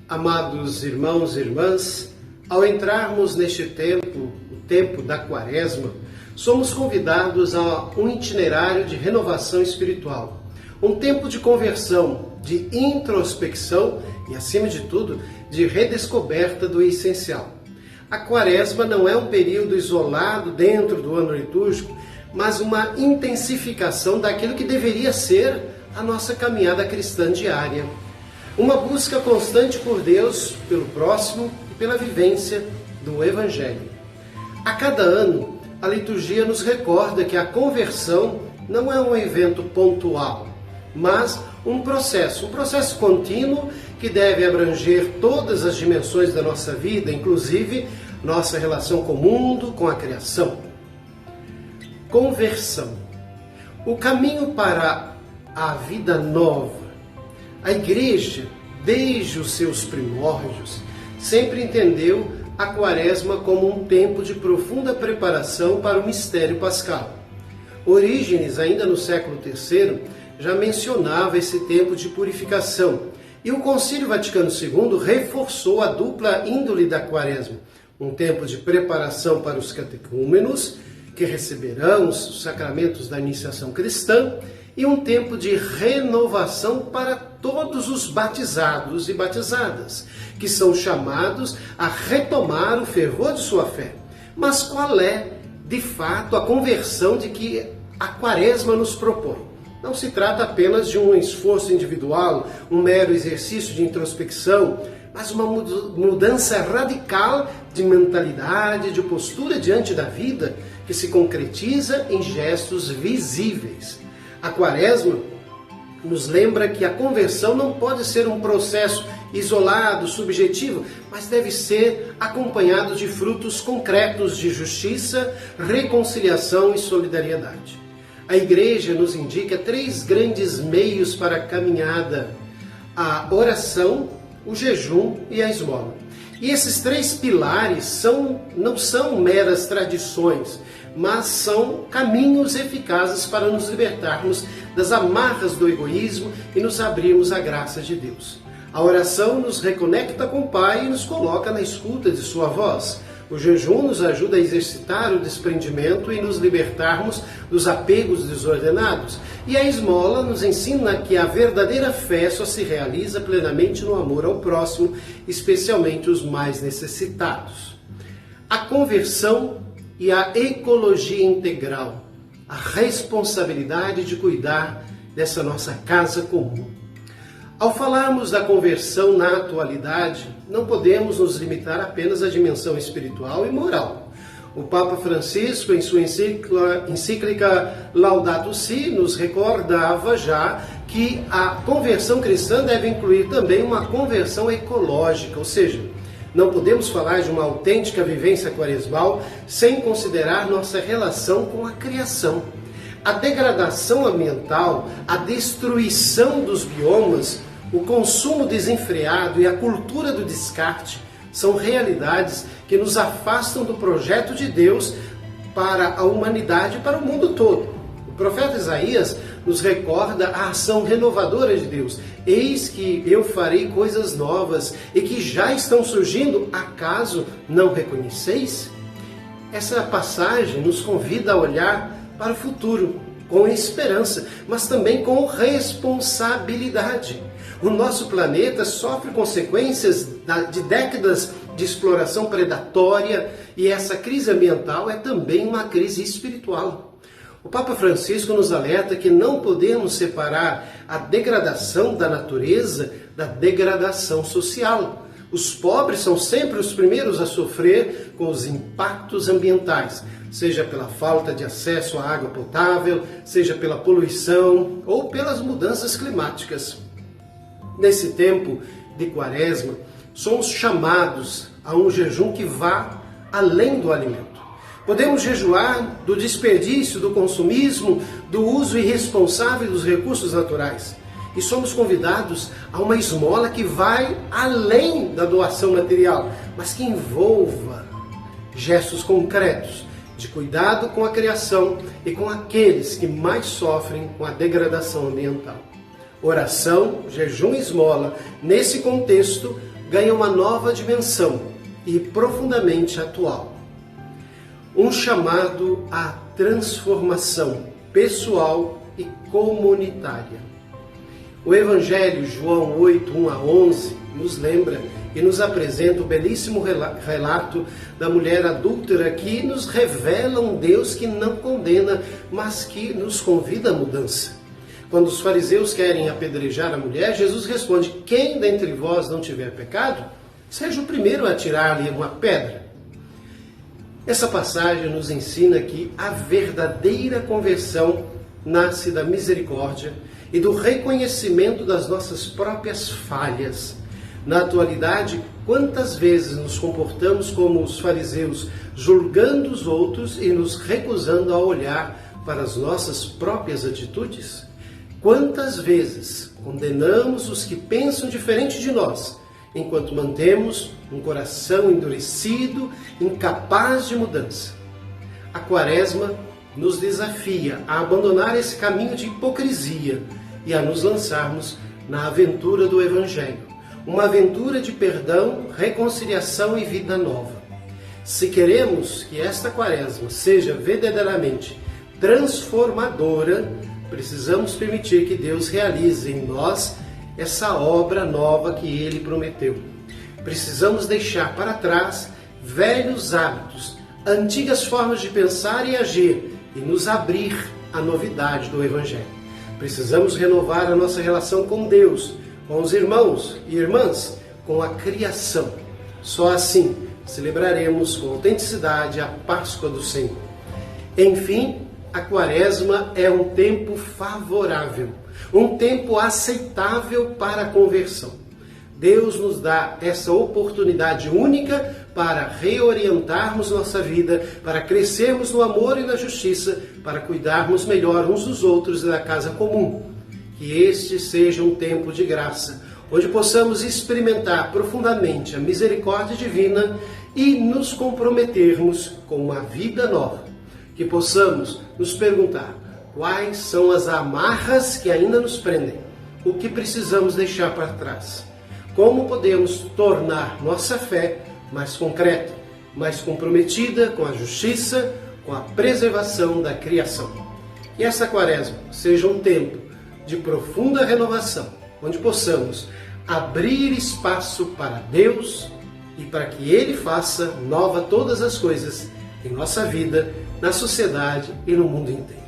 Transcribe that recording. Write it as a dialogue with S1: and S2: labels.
S1: Amados irmãos e irmãs, ao entrarmos neste tempo, o tempo da Quaresma, somos convidados a um itinerário de renovação espiritual, um tempo de conversão, de introspecção e, acima de tudo, de redescoberta do essencial. A Quaresma não é um período isolado dentro do ano litúrgico, mas uma intensificação daquilo que deveria ser a nossa caminhada cristã diária. Uma busca constante por Deus, pelo próximo e pela vivência do Evangelho. A cada ano, a liturgia nos recorda que a conversão não é um evento pontual, mas um processo contínuo que deve abranger todas as dimensões da nossa vida, inclusive nossa relação com o mundo, com a criação. Conversão. O caminho para a vida nova. A Igreja, desde os seus primórdios, sempre entendeu a Quaresma como um tempo de profunda preparação para o mistério pascal. Orígenes, ainda no século III, já mencionava esse tempo de purificação, e o Concílio Vaticano II reforçou a dupla índole da Quaresma, um tempo de preparação para os catecúmenos, que receberão os sacramentos da iniciação cristã, e um tempo de renovação para todos os batizados e batizadas, que são chamados a retomar o fervor de sua fé. Mas qual é, de fato, a conversão de que a Quaresma nos propõe? Não se trata apenas de um esforço individual, um mero exercício de introspecção, mas uma mudança radical de mentalidade, de postura diante da vida, que se concretiza em gestos visíveis. A Quaresma nos lembra que a conversão não pode ser um processo isolado, subjetivo, mas deve ser acompanhado de frutos concretos de justiça, reconciliação e solidariedade. A Igreja nos indica 3 grandes meios para a caminhada: a oração, o jejum e a esmola. E esses 3 pilares não são meras tradições, mas são caminhos eficazes para nos libertarmos das amarras do egoísmo e nos abrirmos à graça de Deus. A oração nos reconecta com o Pai e nos coloca na escuta de sua voz. O jejum nos ajuda a exercitar o desprendimento e nos libertarmos dos apegos desordenados. E a esmola nos ensina que a verdadeira fé só se realiza plenamente no amor ao próximo, especialmente os mais necessitados. A conversão e a ecologia integral, a responsabilidade de cuidar dessa nossa casa comum. Ao falarmos da conversão na atualidade, não podemos nos limitar apenas à dimensão espiritual e moral. O Papa Francisco, em sua encíclica Laudato Si, nos recordava já que a conversão cristã deve incluir também uma conversão ecológica, ou seja, não podemos falar de uma autêntica vivência quaresmal sem considerar nossa relação com a criação. A degradação ambiental, a destruição dos biomas, o consumo desenfreado e a cultura do descarte são realidades que nos afastam do projeto de Deus para a humanidade e para o mundo todo. O profeta Isaías nos recorda a ação renovadora de Deus. Eis que eu farei coisas novas e que já estão surgindo, acaso não reconheceis? Essa passagem nos convida a olhar para o futuro com esperança, mas também com responsabilidade. O nosso planeta sofre consequências de décadas de exploração predatória e essa crise ambiental é também uma crise espiritual. O Papa Francisco nos alerta que não podemos separar a degradação da natureza da degradação social. Os pobres são sempre os primeiros a sofrer com os impactos ambientais, seja pela falta de acesso à água potável, seja pela poluição ou pelas mudanças climáticas. Nesse tempo de Quaresma, somos chamados a um jejum que vá além do alimento. Podemos jejuar do desperdício, do consumismo, do uso irresponsável dos recursos naturais. e somos convidados a uma esmola que vai além da doação material, mas que envolva gestos concretos de cuidado com a criação e com aqueles que mais sofrem com a degradação ambiental. Oração, jejum e esmola, nesse contexto, ganham uma nova dimensão e profundamente atual. Um chamado à transformação pessoal e comunitária. O Evangelho, João 8, 1 a 11, nos lembra e nos apresenta o belíssimo relato da mulher adúltera que nos revela um Deus que não condena, mas que nos convida à mudança. Quando os fariseus querem apedrejar a mulher, Jesus responde: quem dentre vós não tiver pecado, seja o primeiro a atirar-lhe uma pedra. Essa passagem nos ensina que a verdadeira conversão nasce da misericórdia e do reconhecimento das nossas próprias falhas. Na atualidade, quantas vezes nos comportamos como os fariseus, julgando os outros e nos recusando a olhar para as nossas próprias atitudes? Quantas vezes condenamos os que pensam diferente de nós, enquanto mantemos um coração endurecido, incapaz de mudança? A Quaresma nos desafia a abandonar esse caminho de hipocrisia e a nos lançarmos na aventura do Evangelho, uma aventura de perdão, reconciliação e vida nova. Se queremos que esta Quaresma seja verdadeiramente transformadora, precisamos permitir que Deus realize em nós essa obra nova que Ele prometeu. Precisamos deixar para trás velhos hábitos, antigas formas de pensar e agir e nos abrir à novidade do Evangelho. Precisamos renovar a nossa relação com Deus, com os irmãos e irmãs, com a criação. Só assim celebraremos com autenticidade a Páscoa do Senhor. Enfim, a Quaresma é um tempo favorável, um tempo aceitável para a conversão. Deus nos dá essa oportunidade única para reorientarmos nossa vida, para crescermos no amor e na justiça, para cuidarmos melhor uns dos outros e da casa comum. Que este seja um tempo de graça, onde possamos experimentar profundamente a misericórdia divina e nos comprometermos com uma vida nova. Que possamos nos perguntar quais são as amarras que ainda nos prendem, o que precisamos deixar para trás, como podemos tornar nossa fé mais concreta, mais comprometida com a justiça, com a preservação da criação. Que essa Quaresma seja um tempo de profunda renovação, onde possamos abrir espaço para Deus e para que Ele faça nova todas as coisas em nossa vida, na sociedade e no mundo inteiro.